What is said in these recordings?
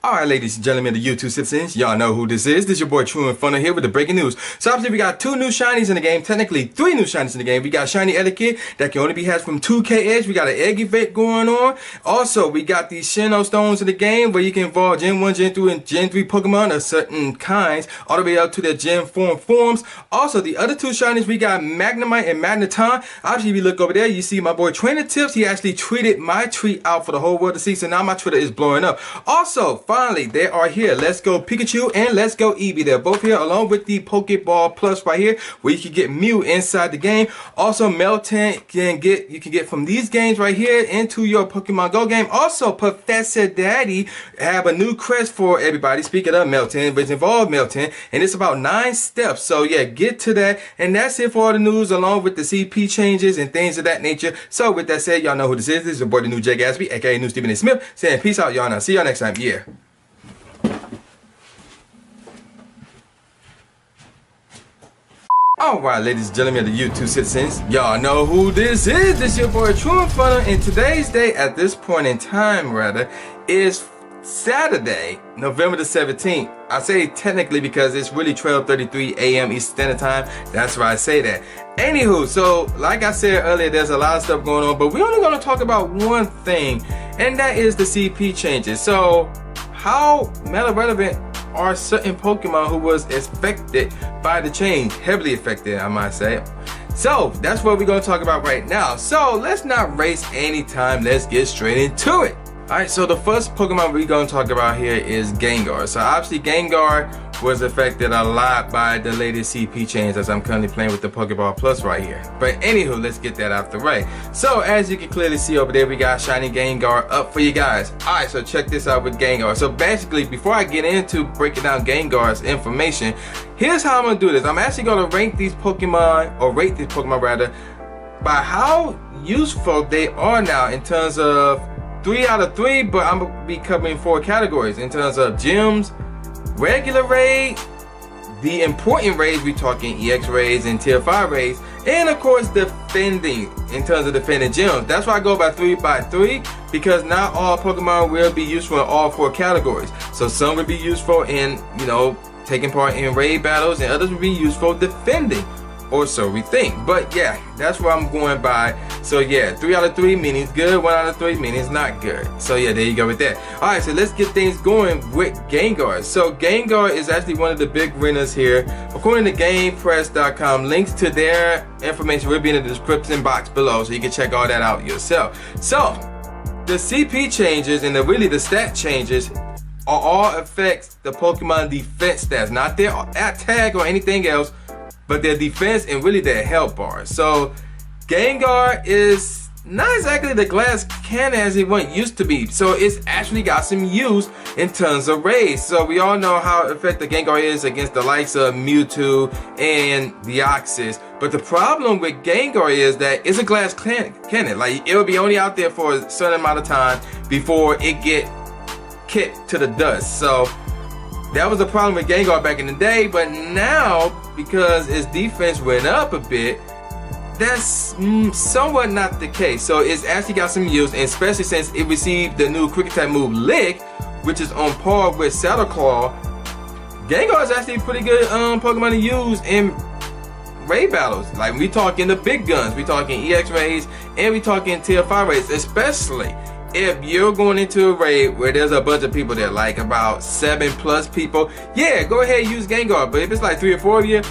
Alright, ladies and gentlemen, the YouTube citizens, y'all know who this is. This is your boy True Inferno here with the breaking news. So obviously we got 2 new shinies in the game, technically 3 new shinies in the game. We got Shiny Etiquette that can only be hatched from 2K Edge. We got an egg event going on. Also, we got these Sinnoh stones in the game where you can evolve Gen 1, Gen 2, and Gen 3 Pokemon of certain kinds, all the way up to their Gen 4 forms. Also, the other 2 shinies, we got Magnemite and Magneton. Obviously, if you look over there, you see my boy Trainer Tips. He actually tweeted my tweet out for the whole world to see, so now my Twitter is blowing up. Also, finally, they are here. Let's Go Pikachu and Let's Go Eevee. They're both here along with the Pokeball Plus right here where you can get Mew inside the game. Also, Melton you can get from these games right here into your Pokemon Go game. Also, Professor Daddy have a new quest for everybody. Speaking of Melton, which involves Melton, and it's about 9 steps. So yeah, get to that. And that's it for all the news along with the CP changes and things of that nature. So with that said, y'all know who this is. This is your boy the new Jay Gatsby, aka New Stephen A. Smith, saying peace out, y'all. Now see y'all next time. Yeah. Alright, ladies and gentlemen of the YouTube citizens, y'all know who this is. This is your boy True Inferno, and today's day, at this point in time rather, is Saturday, November the 17th. I say technically because it's really 12:33 a.m. Eastern Standard Time. That's why I say that. Anywho, so like I said earlier, there's a lot of stuff going on, but we're only going to talk about one thing, and that is the CP changes. So, how meta relevant are certain Pokemon who was affected by the change, heavily affected, I might say. So that's what we're going to talk about right now. So let's not waste any time. Let's get straight into it. Alright, so the first Pokemon we're going to talk about here is Gengar. So obviously Gengar was affected a lot by the latest CP change, as I'm currently playing with the Pokeball Plus right here. But anywho, let's get that out the way. So as you can clearly see over there, we got Shiny Gengar up for you guys. Alright, so check this out with Gengar. So basically, before I get into breaking down Gengar's information, here's how I'm going to do this. I'm actually going to rank these Pokemon, or rate these Pokemon rather, by how useful they are now in terms of 3 out of 3, but I'm going to be covering 4 categories in terms of gyms, regular raid, the important raids, we talking EX raids and tier 5 raids, and of course defending, in terms of defending gyms. That's why I go by 3 by 3, because not all Pokemon will be useful in all 4 categories. So some will be useful in, taking part in raid battles, and others will be useful defending, or so we think. But yeah, that's what I'm going by. So yeah, 3 out of 3 meaning good, 1 out of 3 meaning it's not good. So yeah, there you go with that. Alright, so let's get things going with Gengar. So Gengar is actually one of the big winners here. According to GameFreak.com, links to their information will be in the description box below, so you can check all that out yourself. So the CP changes and really the stat changes are all affects the Pokemon defense stats, not their attack or anything else, but their defense and really their health bars. So Gengar is not exactly the glass cannon as it once used to be. So it's actually got some use in terms of raids. So we all know how effective Gengar is against the likes of Mewtwo and Deoxys. But the problem with Gengar is that it's a glass cannon. Like, it will be only out there for a certain amount of time before it get kicked to the dust. So that was the problem with Gengar back in the day, but now, because its defense went up a bit, that's somewhat not the case. So it's actually got some use, and especially since it received the new Quick Attack move Lick, which is on par with Saddle Claw. Gengar is actually a pretty good Pokemon to use in raid battles. Like, we talking the big guns, we talking EX raids, and we talking tier 5 raids, especially if you're going into a raid where there's a bunch of people there, like about 7+ people, yeah, go ahead and use Gengar. But if it's like 3 or 4 of you,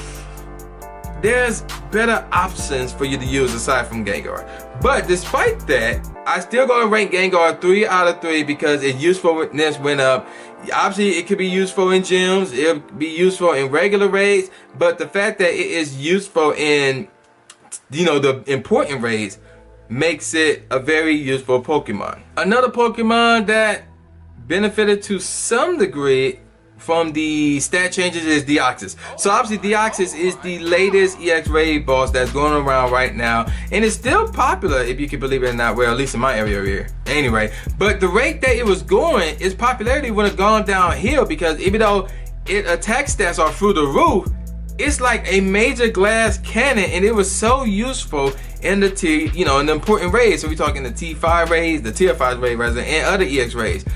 there's better options for you to use aside from Gengar. But despite that, I still gonna rank Gengar 3 out of 3 because its usefulness went up. Obviously, it could be useful in gyms, it'll be useful in regular raids, but the fact that it is useful in, the important raids makes it a very useful Pokemon. Another Pokemon that benefited to some degree from the stat changes is Deoxys. So obviously Deoxys is the latest EX raid boss that's going around right now, and it's still popular, if you can believe it or not. Well, at least in my area here. Anyway, but the rate that it was going, its popularity would have gone downhill, because even though its attack stats are through the roof, it's like a major glass cannon, and it was so useful in the in the important raids. So we're talking the T5 raids, the tier 5 raid rather, and other EX raids.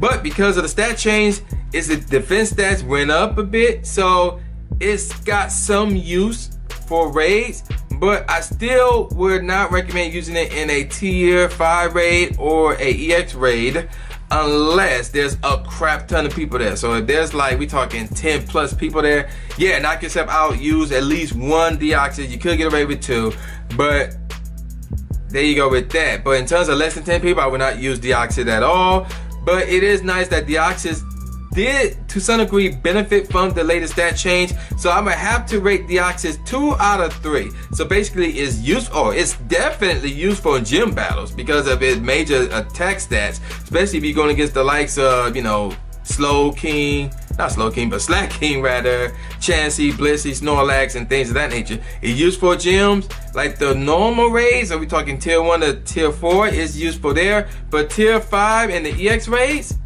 But because of the stat change, its defense stats went up a bit, so it's got some use for raids. But I still would not recommend using it in a tier 5 raid or a EX raid unless there's a crap ton of people there. So if there's like, we talking 10 plus people there, yeah, knock yourself out, use at least one Deoxys. You could get away with 2, but there you go with that. But in terms of less than 10 people, I would not use Deoxys at all. But it is nice that Deoxys did to some degree benefit from the latest stat change. So I'm gonna have to rate Deoxys 2 out of 3. So basically it's useful, it's definitely useful in gym battles because of its major attack stats, especially if you're going against the likes of, you know, Slack King rather, Chansey, Blissey, Snorlax, and things of that nature. It's useful for gyms, like the normal raids, are we talking tier 1 to tier 4, is useful there. But tier 5 and the EX raids,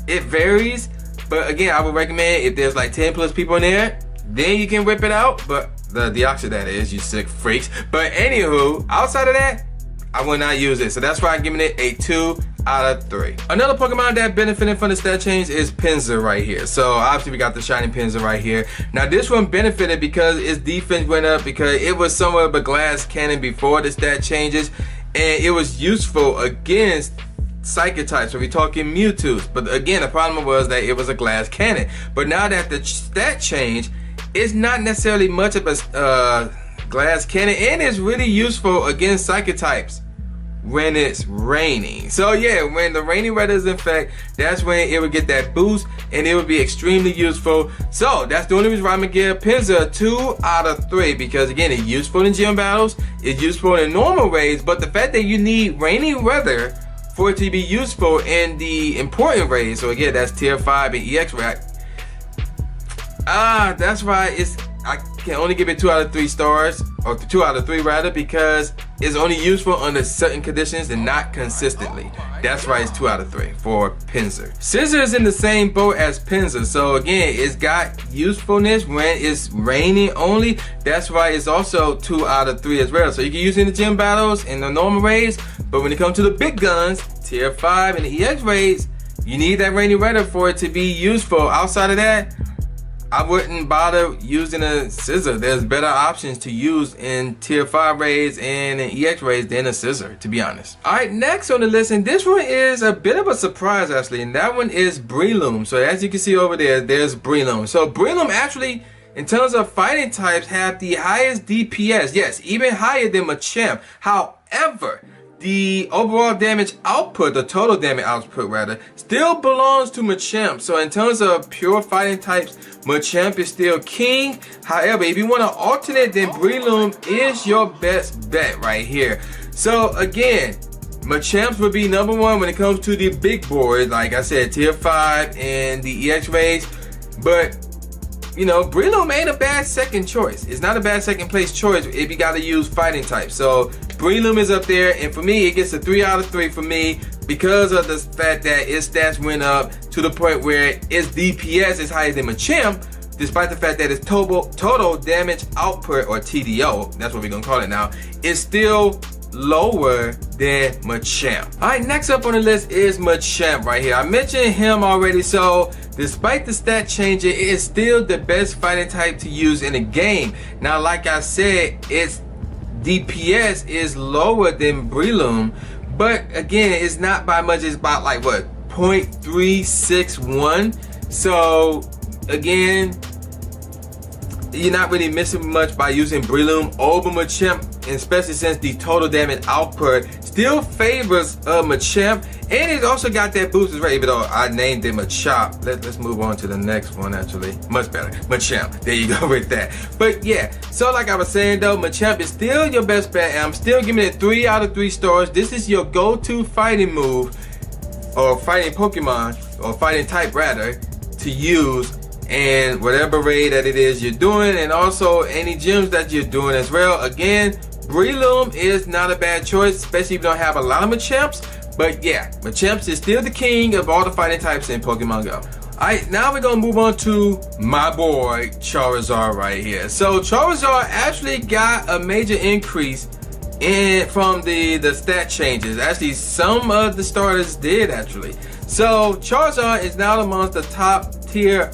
it varies. But again, I would recommend if there's like 10 plus people in there, then you can whip it out. But the Deoxys, that is, you sick freaks. But anywho, outside of that, I will not use it. So that's why I'm giving it a 2 out of 3. Another Pokemon that benefited from the stat change is Pinsir right here. So obviously we got the Shiny Pinsir right here. Now this one benefited because its defense went up because it was somewhat of a glass cannon before the stat changes, and it was useful against Psychic types, so we're talking Mewtwo's. But again, the problem was that it was a glass cannon. But now that the stat change, it's not necessarily much of a glass cannon, and it's really useful against Psychic types when it's raining. So yeah, when the rainy weather is in effect, that's when it would get that boost, and it would be extremely useful. So that's the only reason why I'm gonna give Pinsir a 2 out of 3, because again, it's useful in gym battles, it's useful in normal raids, but the fact that you need rainy weather for it to be useful in the important raids, so again, that's tier 5 and EX raid. That's why I can only give it 2 out of 3 stars, or 2 out of 3 rather, because it's only useful under certain conditions and not consistently. That's why it's 2 out of 3 for Pinsir. Scizor is in the same boat as Pinsir, so again, it's got usefulness when it's raining only. That's why it's also 2 out of 3 as well. So you can use it in the gym battles and the normal raids, but when it comes to the big guns, tier 5 and the EX raids, you need that rainy weather for it to be useful. Outside of that, I wouldn't bother using a Scizor. There's better options to use in tier 5 raids and in EX raids than a Scizor, to be honest. Alright, next on the list, and this one is a bit of a surprise actually, and that one is Breloom. So as you can see over there, there's Breloom. So Breloom actually, in terms of fighting types, have the highest DPS. Yes, even higher than Machamp. However, the overall damage output, the total damage output rather, still belongs to Machamp. So in terms of pure fighting types, Machamp is still king. However, if you want to alternate, then Breloom is your best bet right here. So again, Machamps would be number 1 when it comes to the big boards, like I said, tier 5 and the EX raids. But you know, Breloom ain't a bad second choice. It's not a bad second place choice if you gotta use fighting types. So Breloom is up there, and for me, it gets a 3 out of 3 for me because of the fact that its stats went up to the point where its DPS is higher than Machamp, despite the fact that its total damage output, or TDO, that's what we're gonna call it now, is still lower than Machamp. Alright, next up on the list is Machamp right here. I mentioned him already, so despite the stat changing, it is still the best fighting type to use in a game. Now, like I said, its DPS is lower than Breloom, but again, it's not by much. It's about like what, 0.361. So again, you're not really missing much by using Breloom over Machamp, especially since the total damage output still favors Machamp, and it also got that boost as well, even though I named it Machop. Let's move on to the next one actually. Much better. Machamp. There you go with that. But yeah, so like I was saying though, Machamp is still your best bet, and I'm still giving it 3 out of 3 stars. This is your go-to fighting move, or fighting Pokemon, or fighting type rather, to use and whatever raid that it is you're doing, and also any gyms that you're doing as well. Again, Breloom is not a bad choice, especially if you don't have a lot of Machamps. But yeah, Machamps is still the king of all the fighting types in Pokemon Go. Alright, now we're gonna move on to my boy Charizard right here. So Charizard actually got a major increase and from the stat changes. Actually, some of the starters did actually. So Charizard is now amongst the top tier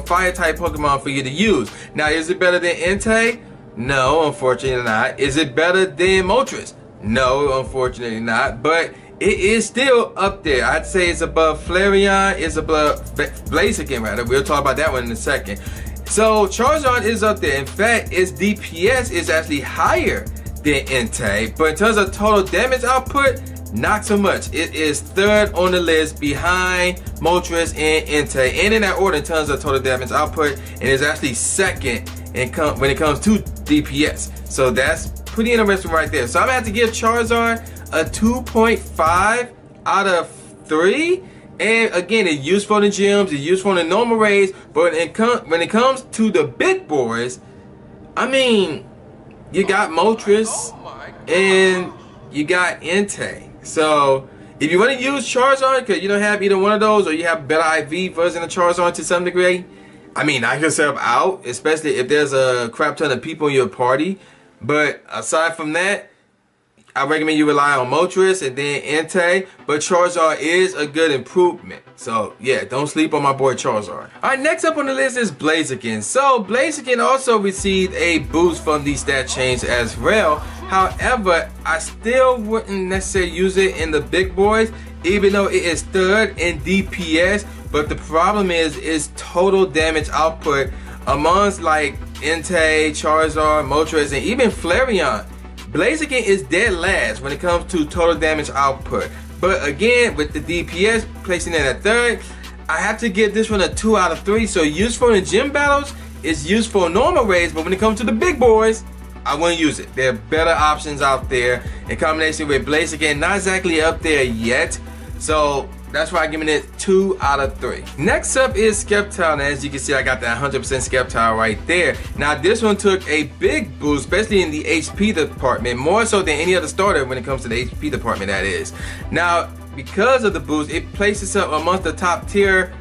fire type Pokemon for you to use. Now, is it better than Entei? No, unfortunately not. Is it better than Moltres? No, unfortunately not. But it is still up there. I'd say it's above Flareon, it's above Blaziken rather. We'll talk about that one in a second. So Charizard is up there. In fact, its DPS is actually higher than Entei, but in terms of total damage output, not so much. It is third on the list behind Moltres and Entei, and in that order in terms of total damage output, and is actually second when it comes to DPS. So that's pretty interesting right there. So I'm gonna have to give Charizard a 2.5 out of 3. And again, it's useful in gyms, it's useful in normal raids, but when it comes to the big boys, I mean, you got Moltres and you got Entei. So if you want to use Charizard because you don't have either one of those, or you have better IV version of Charizard to some degree, I mean, knock yourself out, especially if there's a crap ton of people in your party. But aside from that, I recommend you rely on Moltres and then Entei, but Charizard is a good improvement. So yeah, don't sleep on my boy Charizard. Alright, next up on the list is Blaziken. So Blaziken also received a boost from the stat change as well. However, I still wouldn't necessarily use it in the big boys, even though it is third in DPS. But the problem is its total damage output amongst like Entei, Charizard, Moltres, and even Flareon. Blaziken is dead last when it comes to total damage output. But again, with the DPS placing it at third, I have to give this one a 2 out of 3. So useful in gym battles, it's useful in normal raids, but when it comes to the big boys, I wouldn't use it. There are better options out there in combination with Blaziken, not exactly up there yet. So that's why I'm giving it 2 out of 3. Next up is Sceptile, and as you can see, I got that 100% Sceptile right there. Now this one took a big boost, especially in the HP department, more so than any other starter when it comes to the HP department, that is. Now, because of the boost, it places up amongst the top tier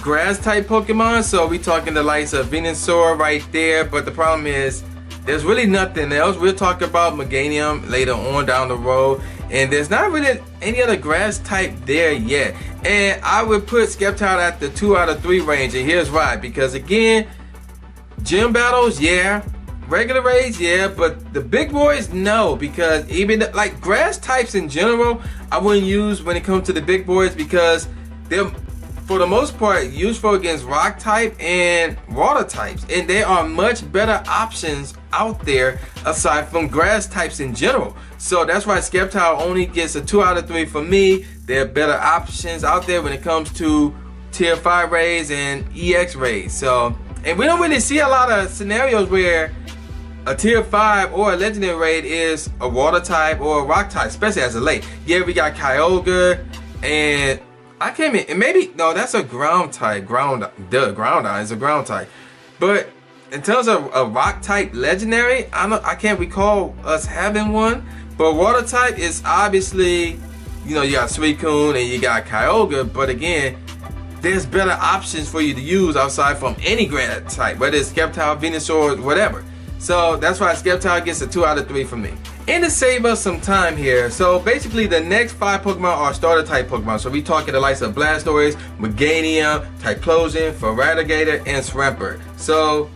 grass type Pokemon. So we talking the likes of Venusaur right there, but the problem is there's really nothing else. We'll talk about Meganium later on down the road, and there's not really any other grass type there yet. And I would put Sceptile at the 2 out of 3 range, and here's why. Because again, gym battles, yeah. Regular raids, yeah. But the big boys, no. Because even like grass types in general, I wouldn't use when it comes to the big boys, because they're, for the most part, useful against rock type and water types, and there are much better options out there aside from grass types in general. So that's why Sceptile only gets a 2 out of 3 for me. There are better options out there when it comes to tier 5 raids and EX raids. So, and we don't really see a lot of scenarios where a tier 5 or a legendary raid is a water type or a rock type, especially as a late. Yeah, we got Kyogre, and I can't even, and maybe, no, that's a ground type. Groudon is a ground type. But in terms of a rock type legendary, I can't recall us having one. But water type is obviously, you know, you got Suicune and you got Kyogre. But again, there's better options for you to use outside from any grass type, whether it's Sceptile, Venusaur, whatever. So that's why Sceptile gets a 2 out of 3 from me. And to save us some time here, so basically the next 5 Pokemon are starter type Pokemon. So we talking the likes of Blastoise, Meganium, Typhlosion, Feraligatr, and Swampert. So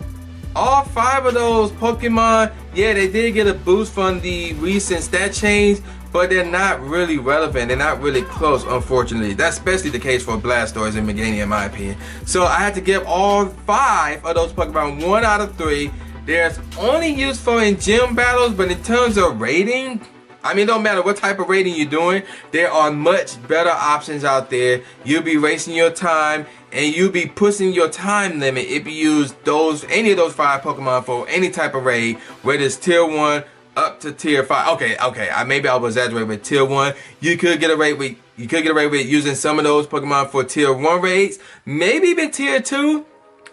all 5 of those Pokemon, yeah, they did get a boost from the recent stat change, but they're not really relevant. They're not really close, unfortunately. That's especially the case for Blastoise and Meganium, in my opinion. So I had to give all 5 of those Pokemon 1 out of 3. There's only useful in gym battles, but in terms of rating, I mean, don't matter what type of rating you're doing, there are much better options out there. You'll be wasting your time, and you'll be pushing your time limit if you use any of those 5 Pokemon for any type of raid, whether it's tier 1 up to tier 5. Okay, maybe I was exaggerating with tier 1. You could get a raid with using some of those Pokemon for tier 1 raids, maybe even tier 2.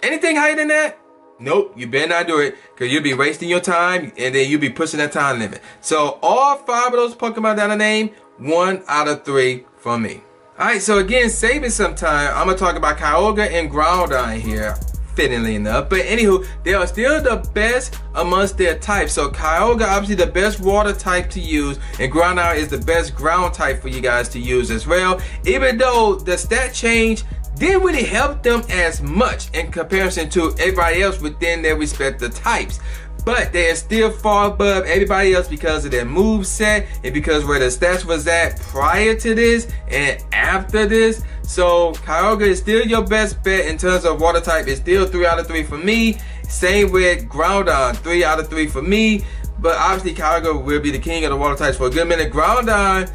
Anything higher than that? Nope, you better not do it, because you'll be wasting your time, and then you'll be pushing that time limit. So all 5 of those Pokemon that I named, 1 out of 3 from me. Alright, so again, saving some time, I'm going to talk about Kyogre and Groudon here fittingly enough. But anywho, they are still the best amongst their types. So Kyogre, obviously the best water type to use, and Groudon is the best ground type for you guys to use as well. Even though the stat change didn't really help them as much in comparison to everybody else within their respective types. But they are still far above everybody else because of their move set and because where the stats was at prior to this and after this. So Kyogre is still your best bet in terms of water type. It's still 3 out of 3 for me. Same with Groudon, 3 out of 3 for me. But obviously Kyogre will be the king of the water types for a good minute. Groudon,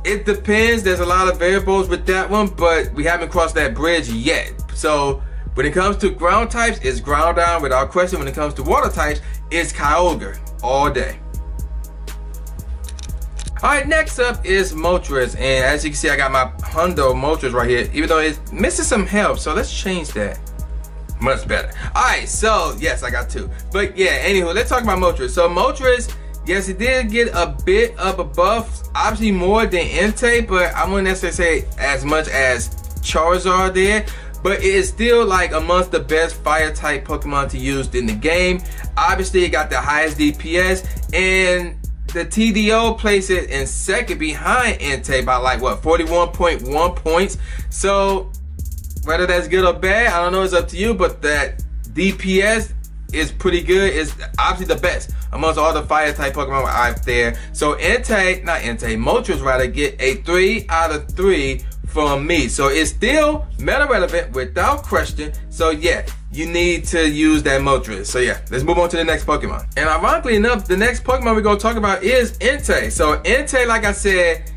it depends. There's a lot of variables with that one, but we haven't crossed that bridge yet. So when it comes to ground types, it's Groudon without question. When it comes to water types, it's Kyogre all day. Alright, next up is Moltres, and as you can see, I got my Hundo Moltres right here, even though it's missing some help, so let's change that. Much better. Alright, so yes, I got 2. But yeah, anywho, let's talk about Moltres. So Moltres, yes, it did get a bit of a buff, obviously more than Entei, but I wouldn't necessarily say as much as Charizard did. But it is still like amongst the best fire type Pokemon to use in the game. Obviously, it got the highest DPS, and the TDO placed it in second behind Entei by like what, 41.1 points. So whether that's good or bad, I don't know, it's up to you, but that DPS is pretty good. It's obviously the best amongst all the fire type Pokemon out there. So Moltres rather, get a 3 out of 3 from me. So it's still meta relevant without question. So yeah, you need to use that Moltres. So yeah, let's move on to the next Pokemon. And ironically enough, the next Pokemon we're gonna talk about is Entei. So Entei, like I said,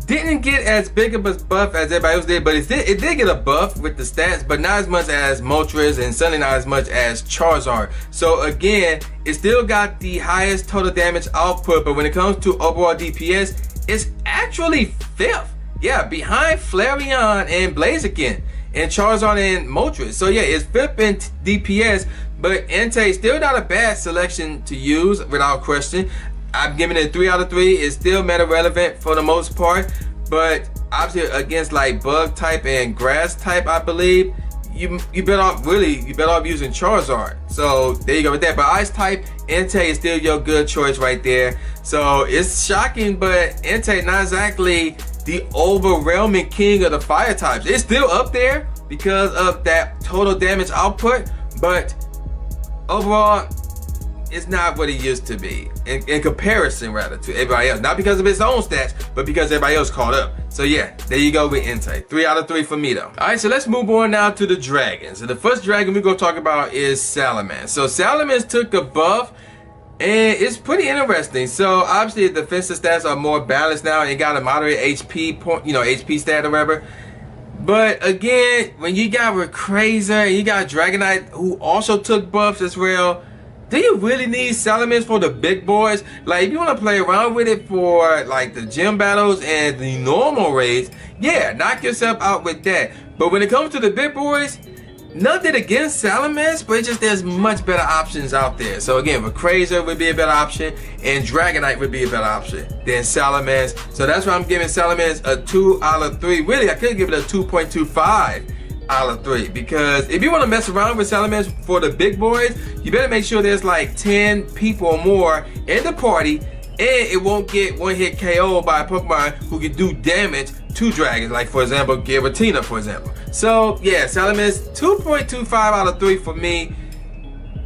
didn't get as big of a buff as everybody else did, but it did get a buff with the stats, but not as much as Moltres and certainly not as much as Charizard. So again, it still got the highest total damage output, but when it comes to overall DPS, it's actually 5th. Yeah, behind Flareon and Blaziken and Charizard and Moltres. So yeah, it's 5th in DPS, but Entei still not a bad selection to use without question. I'm giving it 3 out of 3. It's still meta relevant for the most part, but obviously against like bug type and grass type, I believe you better off using Charizard. So there you go with that. But ice type, Entei is still your good choice right there. So it's shocking, but Entei not exactly the overwhelming king of the fire types. It's still up there because of that total damage output, but overall it's not what it used to be in comparison rather to everybody else. Not because of its own stats, but because everybody else caught up. So yeah, there you go with Entei. 3 out of 3 for me though. Alright, so let's move on now to the dragons. And the first dragon we're gonna talk about is Salamence. So Salamence took a buff, and it's pretty interesting. So obviously the defensive stats are more balanced now, and it got a moderate HP point, HP stat or whatever. But again, when you got Rayquaza and you got Dragonite who also took buffs as well, do you really need Salamence for the big boys? Like, if you want to play around with it for like the gym battles and the normal raids, yeah, knock yourself out with that. But when it comes to the big boys, nothing against Salamence, but it's just there's much better options out there. So again, Rayquaza would be a better option, and Dragonite would be a better option than Salamence. So that's why I'm giving Salamence a 2 out of 3. Really, I could give it a 2.25 out of 3, because if you want to mess around with Salamence for the big boys, you better make sure there's like 10 people or more in the party, and it won't get one-hit KO by a Pokemon who can do damage to dragons, like for example Giratina, for example. So yeah, Salamence 2.25 out of 3 for me.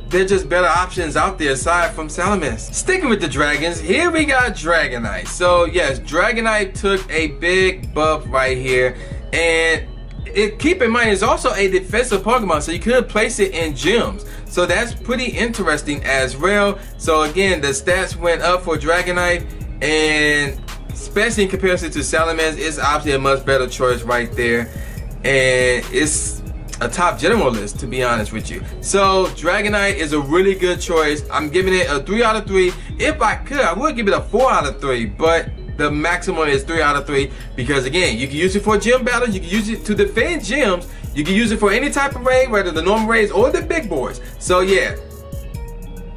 There's just better options out there aside from Salamence. Sticking with the dragons, here we got Dragonite. So yes, Dragonite took a big buff right here, and keep in mind it's also a defensive Pokemon, so you could place it in gyms. So that's pretty interesting as well. So again, the stats went up for Dragonite, and especially in comparison to Salamence, it's obviously a much better choice right there. And it's a top generalist, to be honest with you. So Dragonite is a really good choice. I'm giving it a 3 out of 3. If I could, I would give it a 4 out of 3, but the maximum is 3 out of 3, because again, you can use it for gym battles, you can use it to defend gyms, you can use it for any type of raid, whether the normal raids or the big boys. So yeah,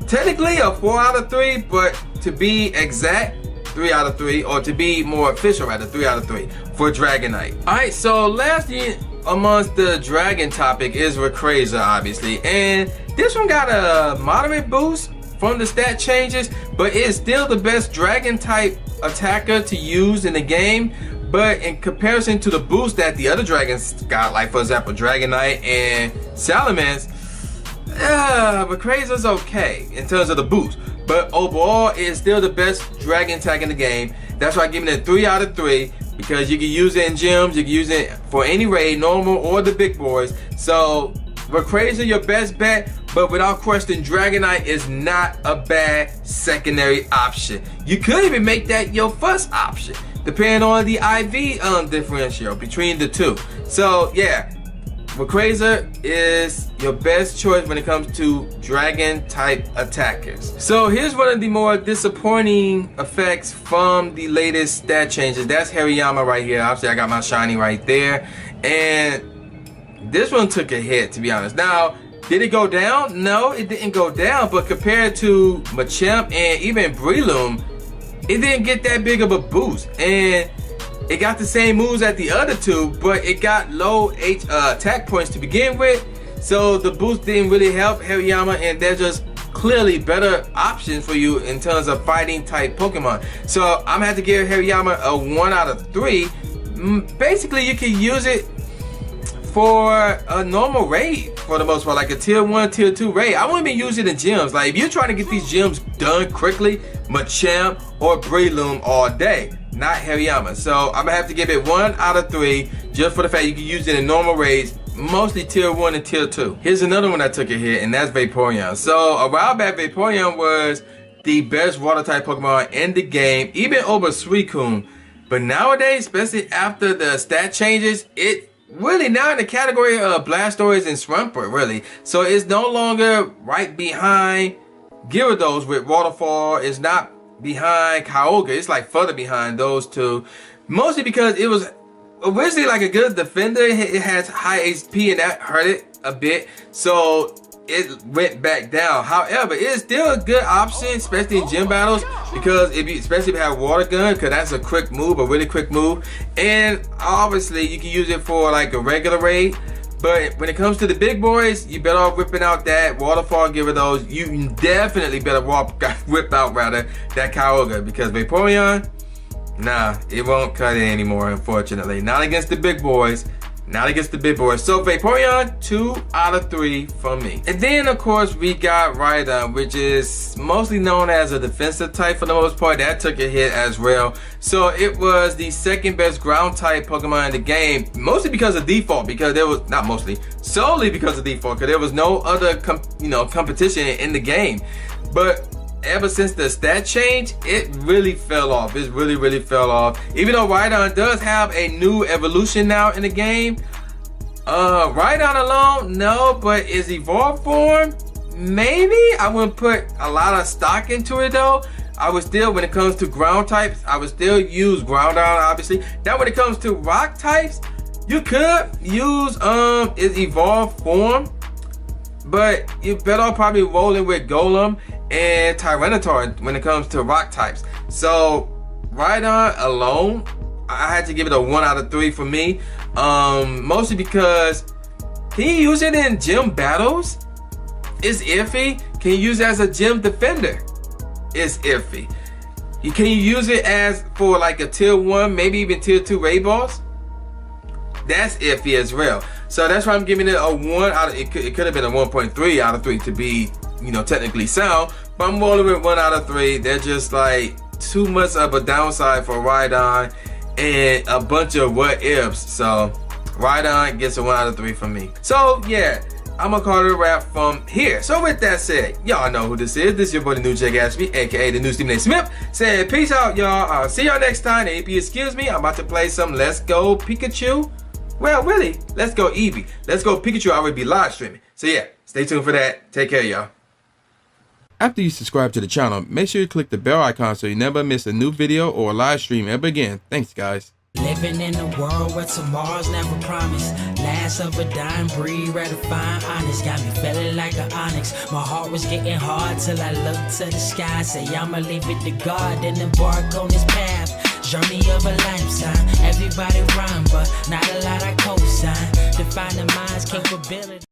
technically a 4 out of 3, but to be exact, 3 out of 3, or to be more official rather, 3 out of 3 for Dragonite. Alright, so lastly amongst the dragon topic is Rayquaza, obviously, and this one got a moderate boost from the stat changes, but it's still the best dragon type attacker to use in the game. But in comparison to the boost that the other dragons got, like for example Dragonite and Salamence, Rayquaza's okay in terms of the boost, but overall it's still the best dragon tag in the game. That's why I'm giving it a 3 out of 3, because you can use it in gyms, you can use it for any raid, normal or the big boys. So Rayquaza your best bet, but without question Dragonite is not a bad secondary option. You could even make that your first option, depending on the IV differential between the two. So yeah, Rayquaza is your best choice when it comes to dragon type attackers. So here's one of the more disappointing effects from the latest stat changes. That's Hariyama right here. Obviously I got my shiny right there, and this one took a hit, to be honest. Now, did it go down? No, it didn't go down, but compared to Machamp and even Breloom, it didn't get that big of a boost, and it got the same moves at the other two, but it got low attack points to begin with, so the boost didn't really help Hariyama, and they're just clearly better options for you in terms of fighting type Pokemon. So I'm gonna have to give Hariyama a 1 out of 3. Basically, you can use it for a normal raid for the most part, like a tier 1, tier 2 raid. I wouldn't be using it in gyms. Like if you're trying to get these gyms done quickly, Machamp or Breloom all day, not Hariyama. So I'm gonna have to give it 1 out of 3 just for the fact you can use it in normal raids, mostly tier 1 and tier 2. Here's another one that took a hit, and that's Vaporeon. So a while back, Vaporeon was the best water type Pokemon in the game, even over Suicune. But nowadays, especially after the stat changes, it really now in the category of Blastoise and Swampert, really. So it's no longer right behind Gyarados with Waterfall. It's not behind Kyogre. It's like further behind those two. Mostly because it was originally like a good defender. It has high HP and that hurt it a bit. So it went back down. However, it's still a good option, especially in gym battles, because especially if you have Water Gun, because that's a quick move, a really quick move. And obviously you can use it for like a regular raid, but when it comes to the big boys, you better off whipping out that Waterfall Gyarados. You definitely better whip out that Kyogre, because Vaporeon, nah, it won't cut it anymore, unfortunately. Not against the big boys. Not against the big boys. So Vaporeon, 2 out of 3 from me. And then of course we got Rhydon, which is mostly known as a defensive type for the most part. That took a hit as well. So it was the second best ground type Pokemon in the game, mostly because of default, because there was, not mostly, solely because of default, because there was no other competition in the game. But ever since the stat change, it really fell off. It really fell off. Even though Rhydon does have a new evolution now in the game, Rhydon alone, no, but its evolved form, maybe. I wouldn't put a lot of stock into it though. I would still, when it comes to ground types, I would still use Groudon, obviously. Now when it comes to rock types, you could use its evolved form, but you better probably rolling with Golem and Tyranitar when it comes to rock types. So Rhydon alone, I had to give it a 1 out of 3 for me. Mostly because, can you use it in gym battles? It's iffy. Can you use it as a gym defender? It's iffy. Can you use it as for like a tier 1, maybe even tier 2 raid boss? That's iffy as well. So that's why I'm giving it a 1 out of, it could have been a 1.3 out of 3 to be, technically sound, but I'm rolling with 1 out of 3. They're just like too much of a downside for Rhydon and a bunch of what ifs. So Rhydon gets a 1 out of 3 from me. So yeah, I'm gonna call it a wrap from here. So with that said, y'all know who this is. This is your boy, the new Jay Gatsby, aka the new Stephen A. Smith. Saying peace out, y'all. I'll see y'all next time. And if you excuse me, I'm about to play some Let's Go Pikachu. Well, really, Let's Go Eevee. Let's Go Pikachu. I will be live streaming. So yeah, stay tuned for that. Take care, y'all. After you subscribe to the channel, make sure you click the bell icon so you never miss a new video or a live stream ever again. Thanks, guys. Living in a world where tomorrow's never promised. Last of a dying breed, rather fine, honest. Got me feeling like an onyx. My heart was getting hard till I looked to the sky. Say I'ma leave it to God and embark on this path. journey of a lifetime. Everybody rhyme, but not a lot I co-sign. Define the mind's capability.